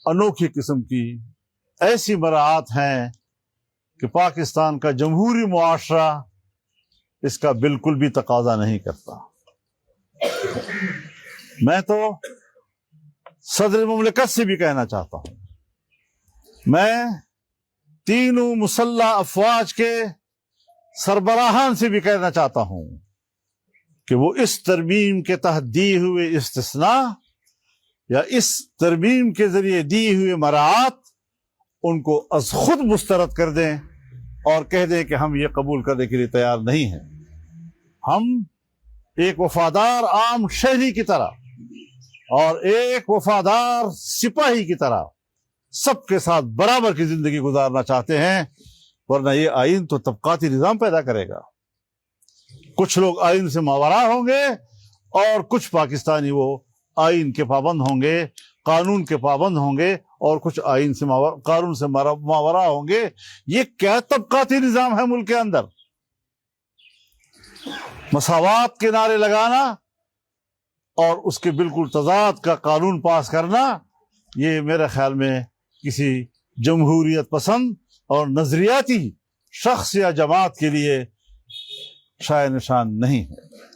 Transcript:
انوکھی قسم کی ایسی مراعات ہیں کہ پاکستان کا جمہوری معاشرہ اس کا بالکل بھی تقاضا نہیں کرتا۔ میں تو صدر مملکت سے بھی کہنا چاہتا ہوں، میں تینوں مسلح افواج کے سربراہان سے بھی کہنا چاہتا ہوں کہ وہ اس ترمیم کے تحت دیے ہوئے استثناء یا اس ترمیم کے ذریعے دی ہوئے مراعات ان کو از خود مسترد کر دیں اور کہہ دیں کہ ہم یہ قبول کرنے کے لیے تیار نہیں ہیں۔ ہم ایک وفادار عام شہری کی طرح اور ایک وفادار سپاہی کی طرح سب کے ساتھ برابر کی زندگی گزارنا چاہتے ہیں، ورنہ یہ آئین تو طبقاتی نظام پیدا کرے گا۔ کچھ لوگ آئین سے ماوراء ہوں گے اور کچھ پاکستانی وہ آئین کے پابند ہوں گے، قانون کے پابند ہوں گے، اور کچھ آئین سے قانون سے ماوراء ہوں گے۔ یہ کیا طبقاتی نظام ہے ملک کے اندر؟ مساوات کے نعرے لگانا اور اس کے بالکل تضاد کا قانون پاس کرنا، یہ میرے خیال میں کسی جمہوریت پسند اور نظریاتی شخص یا جماعت کے لیے شائع نشان نہیں ہے۔